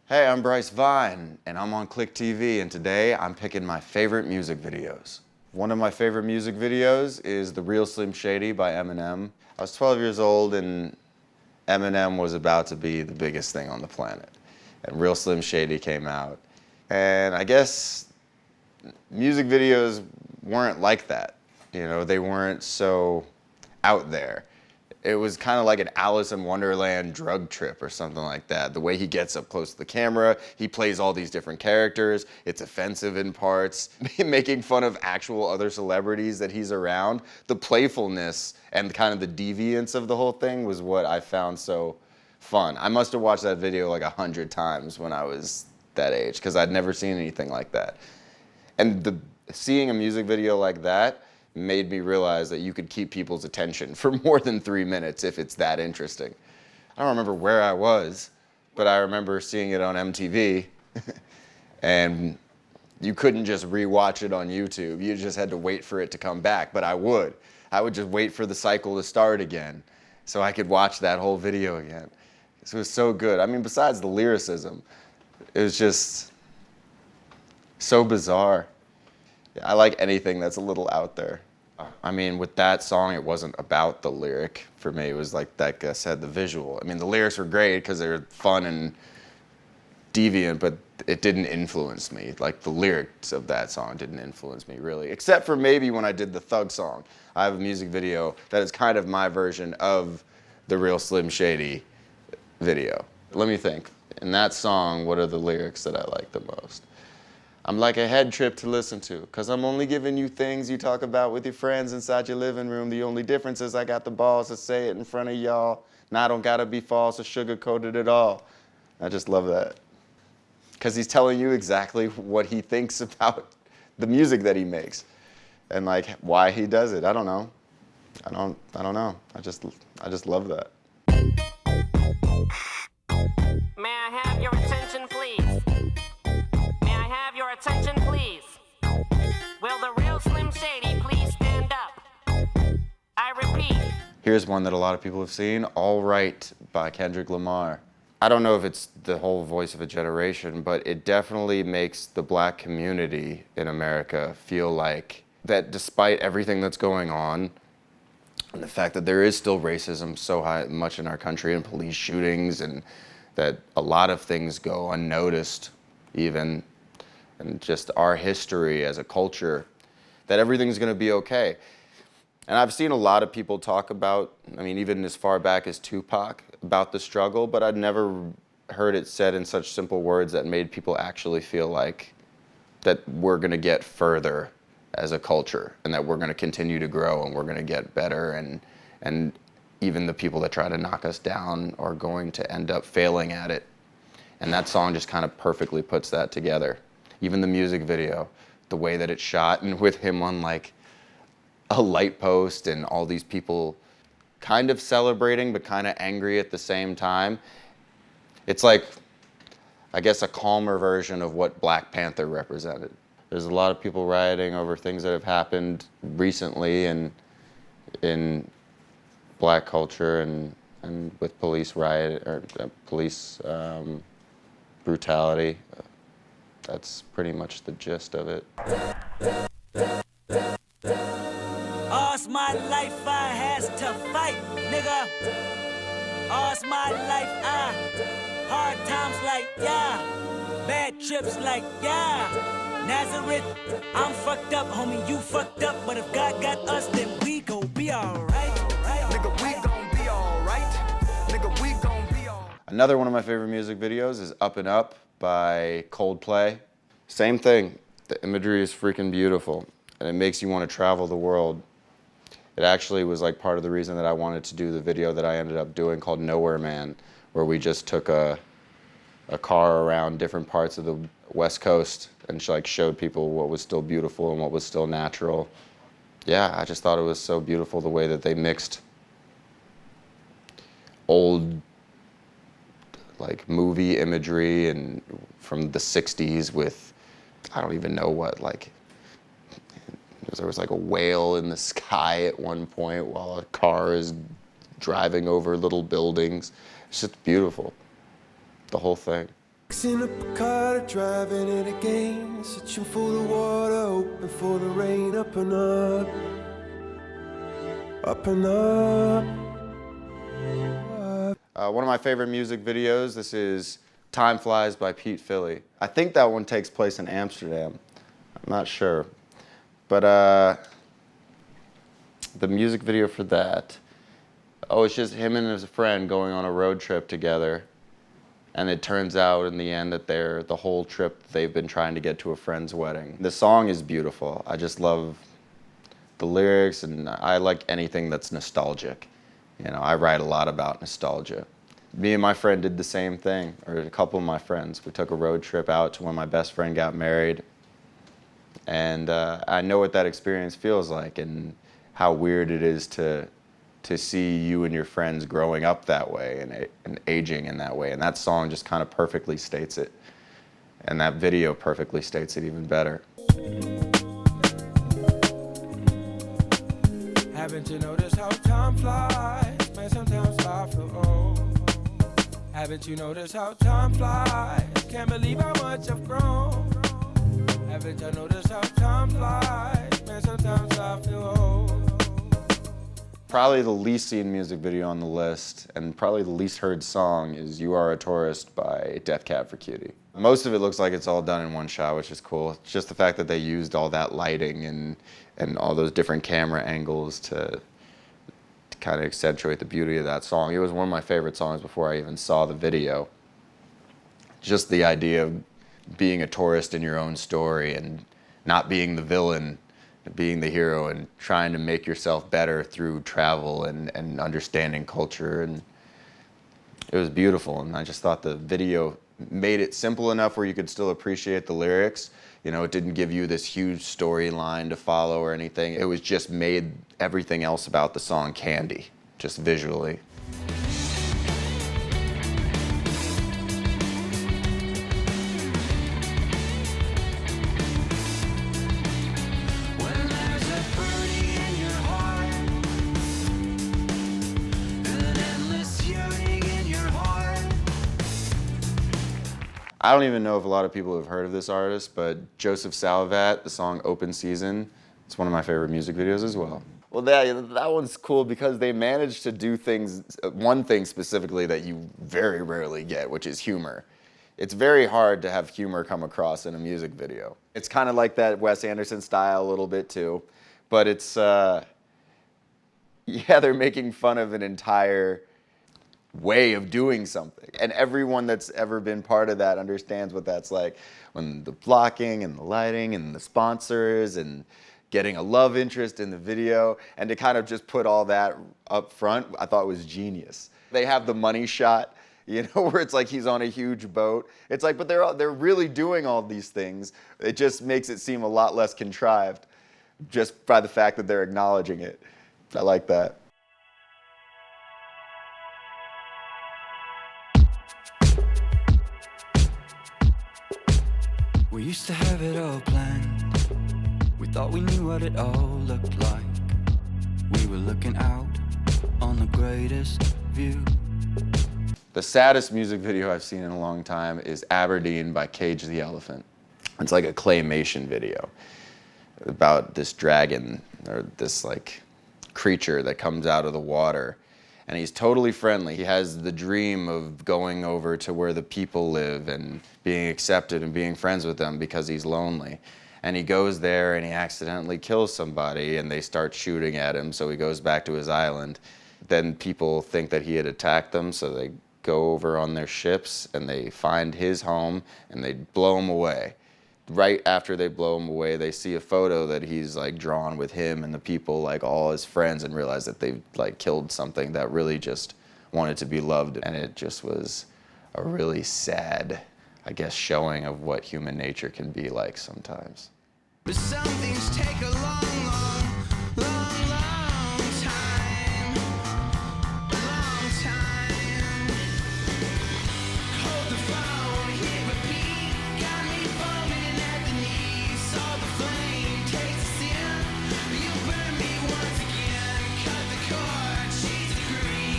Hey, I'm Bryce Vine, and I'm on Clique TV, and today I'm picking my favorite music videos. One of my favorite music videos is The Real Slim Shady by Eminem. I was 12 years old, and Eminem was about to be the biggest thing on the planet. And Real Slim Shady came out. And I guess music videos weren't like that. You know, they weren't so out there. It was kind of like an Alice in Wonderland drug trip or something like that. The way he gets up close to the camera, he plays all these different characters. It's offensive in parts, making fun of actual other celebrities that he's around. The playfulness and kind of the deviance of the whole thing was what I found so fun. I must have watched that video like 100 times when I was that age, because I'd never seen anything like that. And seeing a music video like that made me realize that you could keep people's attention for more than 3 minutes if it's that interesting. I don't remember where I was, but I remember seeing it on MTV, and you couldn't just rewatch it on YouTube. You just had to wait for it to come back, but I would. I would just wait for the cycle to start again so I could watch that whole video again. It was so good. I mean, besides the lyricism, it was just so bizarre. I like anything that's a little out there. I mean, with that song, it wasn't about the lyric for me. It was like that guy said, the visual. I mean, the lyrics were great because they were fun and deviant, but it didn't influence me. Like, the lyrics of that song didn't influence me, really. Except for maybe when I did the Thug song. I have a music video that is kind of my version of the Real Slim Shady video. Let me think. In that song, what are the lyrics that I like the most? I'm like a head trip to listen to, cause I'm only giving you things you talk about with your friends inside your living room. The only difference is I got the balls to say it in front of y'all. Now I don't gotta be false or sugar-coated at all. I just love that. Cause he's telling you exactly what he thinks about the music that he makes and like why he does it. I don't know. I don't know. I just love that. May I have your attention, please? May I have your attention, please? Will the Real Slim Shady please stand up? I repeat. Here's one that a lot of people have seen, All Right by Kendrick Lamar. I don't know if it's the whole voice of a generation, but it definitely makes the black community in America feel like that despite everything that's going on, and the fact that there is still racism so much in our country and police shootings, and that a lot of things go unnoticed even, and just our history as a culture, that everything's gonna be okay. And I've seen a lot of people talk about, I mean, even as far back as Tupac, about the struggle, but I'd never heard it said in such simple words that made people actually feel like that we're gonna get further as a culture, and that we're gonna continue to grow, and we're gonna get better, and even the people that try to knock us down are going to end up failing at it. And that song just kind of perfectly puts that together. Even the music video, the way that it's shot, and with him on like a light post and all these people kind of celebrating but kind of angry at the same time. It's like, I guess, a calmer version of what Black Panther represented. There's a lot of people rioting over things that have happened recently and in black culture and with police police brutality. That's pretty much the gist of it. All's my life I has to fight, nigga. All's my life hard times like, yeah. Bad trips like, yeah. Nazareth, I'm fucked up, homie, you fucked up. But if God got us, then we gon' be alright. Nigga, we gon' be alright. Nigga, we gon' be alright. Another one of my favorite music videos is Up and Up by Coldplay. Same thing, the imagery is freaking beautiful, and it makes you want to travel the world. It actually was like part of the reason that I wanted to do the video that I ended up doing called Nowhere Man, where we just took a car around different parts of the West Coast and like showed people what was still beautiful and what was still natural. Yeah, I just thought it was so beautiful the way that they mixed old like movie imagery and from the 60s with, I don't even know what, like, there was like a whale in the sky at one point while a car is driving over little buildings. It's just beautiful, the whole thing. In a car, driving it again, searching for the water, hoping for the rain, up and up, up and up. One of my favorite music videos, this is Time Flies by Pete Philly. I think that one takes place in Amsterdam. I'm not sure. But the music video for that, it's just him and his friend going on a road trip together. And it turns out in the end that the whole trip they've been trying to get to a friend's wedding. The song is beautiful. I just love the lyrics, and I like anything that's nostalgic. You know, I write a lot about nostalgia. Me and my friend did the same thing, or a couple of my friends. We took a road trip out to when my best friend got married. And I know what that experience feels like and how weird it is to see you and your friends growing up that way and aging in that way. And that song just kind of perfectly states it. And that video perfectly states it even better. Haven't you noticed how time flies? Man, sometimes I feel old. Haven't you noticed how time flies? Can't believe how much I've grown. Haven't you noticed how time flies? Man, sometimes I feel old. Probably the least seen music video on the list, and probably the least heard song, is You Are a Tourist by Death Cab for Cutie. Most of it looks like it's all done in one shot, which is cool. It's just the fact that they used all that lighting and all those different camera angles to kind of accentuate the beauty of that song. It was one of my favorite songs before I even saw the video. Just the idea of being a tourist in your own story and not being the villain, being the hero, and trying to make yourself better through travel and understanding culture. And it was beautiful, and I just thought the video made it simple enough where you could still appreciate the lyrics. You know, it didn't give you this huge storyline to follow or anything. It was just made everything else about the song candy, just visually. I don't even know if a lot of people have heard of this artist, but Joseph Salvat, the song Open Season, it's one of my favorite music videos as well. Well, that one's cool because they managed to do one thing specifically that you very rarely get, which is humor. It's very hard to have humor come across in a music video. It's kind of like that Wes Anderson style a little bit too, but it's, they're making fun of an entire way of doing something. And everyone that's ever been part of that understands what that's like. When the blocking and the lighting and the sponsors and getting a love interest in the video, and to kind of just put all that up front, I thought was genius. They have the money shot, you know, where it's like he's on a huge boat. It's like, but they're really doing all these things. It just makes it seem a lot less contrived just by the fact that they're acknowledging it. I like that. We used to have it all planned. We thought we knew what it all looked like. We were looking out on the greatest view. The saddest music video I've seen in a long time is Aberdeen by Cage the Elephant. It's like a claymation video about this dragon, or this like creature that comes out of the water. And he's totally friendly. He has the dream of going over to where the people live and being accepted and being friends with them because he's lonely. And he goes there and he accidentally kills somebody and they start shooting at him, so he goes back to his island. Then people think that he had attacked them, so they go over on their ships and they find his home and they blow him away. Right after they blow him away, they see a photo that he's like drawn with him and the people, like all his friends, and realize that they've like killed something that really just wanted to be loved. And it just was a really sad, I guess, showing of what human nature can be like sometimes. But some things take a long time. Long time. Hold the phone, hit repeat. Got me foaming at the knees. Saw the flame, taste the sin. You burn me once again. Cut the cord, she's a creep.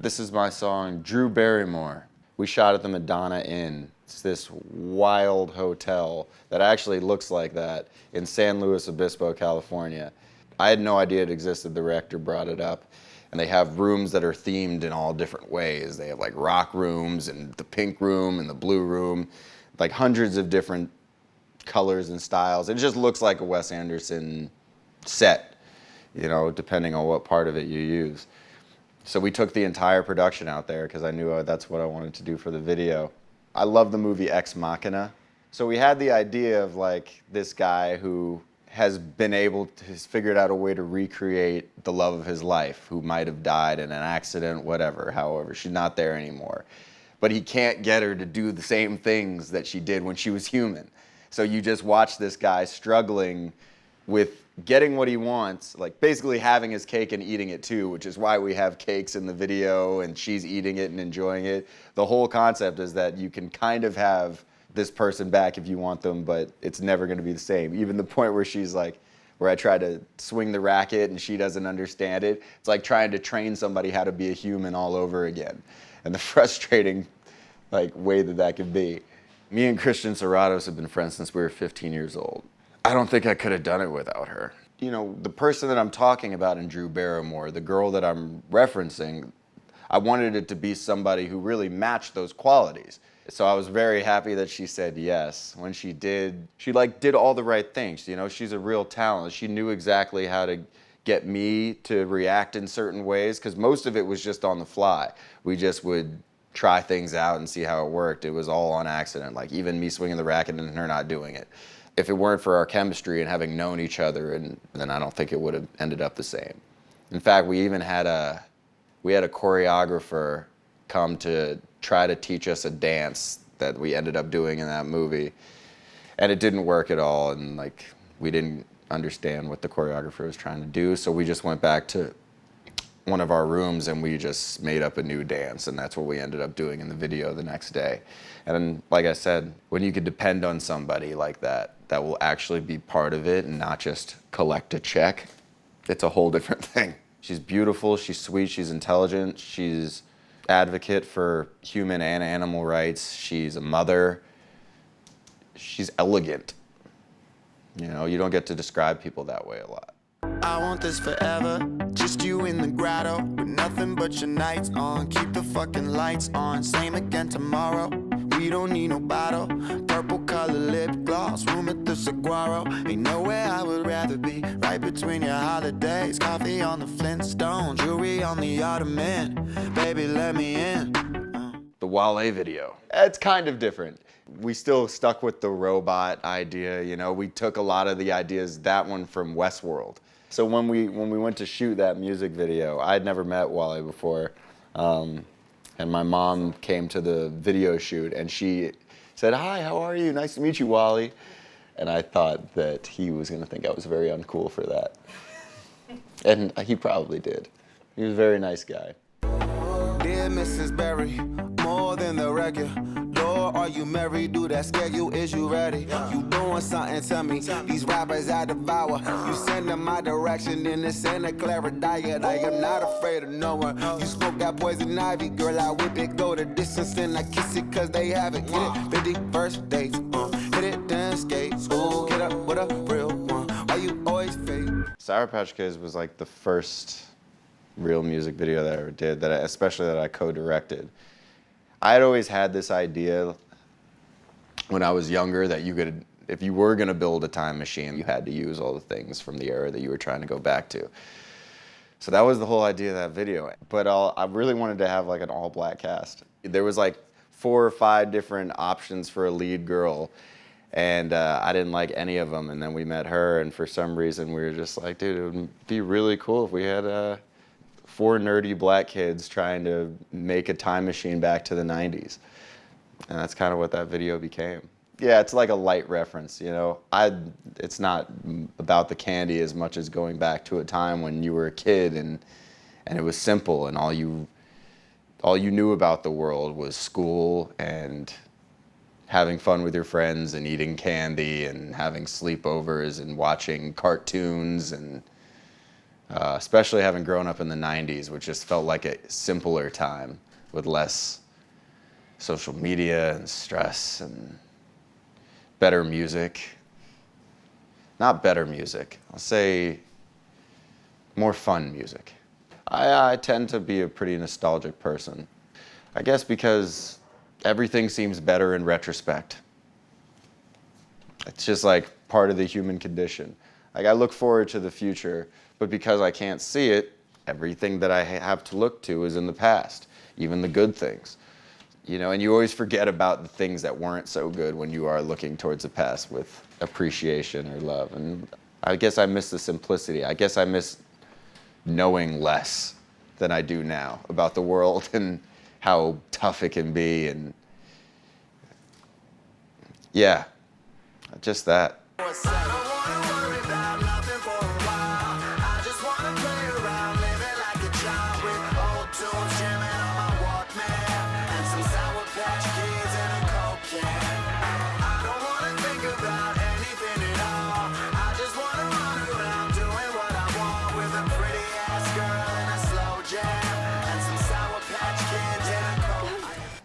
This is my song, Drew Barrymore. We shot at the Madonna Inn. It's this wild hotel that actually looks like that in San Luis Obispo, California. I had no idea it existed. The director brought it up. And they have rooms that are themed in all different ways. They have like rock rooms and the pink room and the blue room, like hundreds of different colors and styles. It just looks like a Wes Anderson set, you know, depending on what part of it you use. So we took the entire production out there because I knew that's what I wanted to do for the video. I love the movie Ex Machina. So we had the idea of like this guy who has figured out a way to recreate the love of his life, who might have died in an accident, whatever, however, she's not there anymore. But he can't get her to do the same things that she did when she was human. So you just watch this guy struggling with getting what he wants, like basically having his cake and eating it too, which is why we have cakes in the video and she's eating it and enjoying it. The whole concept is that you can kind of have this person back if you want them, but it's never going to be the same. Even the point where she's like, where I try to swing the racket and she doesn't understand it. It's like trying to train somebody how to be a human all over again. And the frustrating like way that could be. Me and Christian Serratos have been friends since we were 15 years old. I don't think I could have done it without her. You know, the person that I'm talking about in Drew Barrymore, the girl that I'm referencing, I wanted it to be somebody who really matched those qualities. So I was very happy that she said yes. When she did, she like did all the right things. You know, she's a real talent. She knew exactly how to get me to react in certain ways, because most of it was just on the fly. We just would try things out and see how it worked. It was all on accident, like even me swinging the racket and her not doing it. If it weren't for our chemistry and having known each other, then I don't think it would have ended up the same. In fact, we even had a choreographer come to try to teach us a dance that we ended up doing in that movie. And it didn't work at all, and like we didn't understand what the choreographer was trying to do, so we just went back to one of our rooms and we just made up a new dance, and that's what we ended up doing in the video the next day. And like I said, when you could depend on somebody like that will actually be part of it and not just collect a check, it's a whole different thing. She's beautiful, she's sweet, she's intelligent, she's advocate for human and animal rights, she's a mother, she's elegant. You know, you don't get to describe people that way a lot. I want this forever, just you in the grotto, with nothing but your nights on. Keep the fucking lights on, same again tomorrow. We don't need no bottle, purple color lip gloss, room at the Saguaro. Ain't nowhere I would rather be, right between your holidays. Coffee on the Flintstone, jewelry on the Ottoman. Baby, let me in. The Wale video, it's kind of different. We still stuck with the robot idea, you know. We took a lot of the ideas, that one from Westworld. So when we went to shoot that music video, I'd never met Wale before. And my mom came to the video shoot and she said, "Hi, how are you? Nice to meet you, Wale." And I thought that he was gonna think I was very uncool for that. And he probably did. He was a very nice guy. Dear Mrs. Berry, more than the record. Lord, are you married? Do that scare you? Is you ready? You doing something to me? These rappers I devour. You send them my direction in the Santa Clara diet. I am not afraid of no one. You smoke that poison ivy, girl. I whip it, go the distance, and I kiss it 'cause they have it. Get it? 50 first dates. Hit it, then skate. Ooh, get up with a real one. Why you always fake? Sour Patch Kids was like the first real music video that I ever did, especially that I co-directed. I had always had this idea when I was younger that you could, if you were gonna build a time machine, you had to use all the things from the era that you were trying to go back to. So that was the whole idea of that video. But I really wanted to have like an all-black cast. There was like 4 or 5 different options for a lead girl, and I didn't like any of them. And then we met her, and for some reason we were just like, dude, it would be really cool if we had 4 nerdy black kids trying to make a time machine back to the 90s. And that's kind of what that video became. Yeah, it's like a light reference, you know. It's not about the candy as much as going back to a time when you were a kid and it was simple, and all you knew about the world was school and having fun with your friends and eating candy and having sleepovers and watching cartoons and especially having grown up in the 90s, which just felt like a simpler time with less social media and stress and better music. Not better music, I'll say more fun music. I tend to be a pretty nostalgic person. I guess because everything seems better in retrospect. It's just like part of the human condition. Like I look forward to the future, but because I can't see it, everything that I have to look to is in the past, even the good things. You know, and you always forget about the things that weren't so good when you are looking towards the past with appreciation or love. And I guess I miss the simplicity. I guess I miss knowing less than I do now about the world and how tough it can be. And yeah, just that.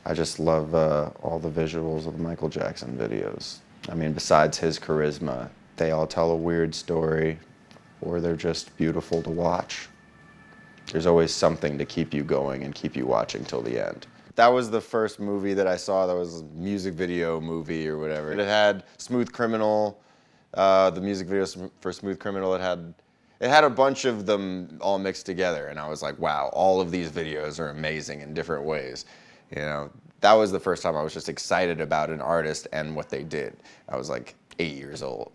I just love all the visuals of the Michael Jackson videos. I mean, besides his charisma, they all tell a weird story, or they're just beautiful to watch. There's always something to keep you going and keep you watching till the end. That was the first movie that I saw that was a music video movie or whatever. It had Smooth Criminal, the music videos for Smooth Criminal. It had a bunch of them all mixed together, and I was like, wow, all of these videos are amazing in different ways. You know, that was the first time I was just excited about an artist and what they did. I was like 8 years old.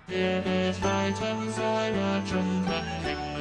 It is right and Sarah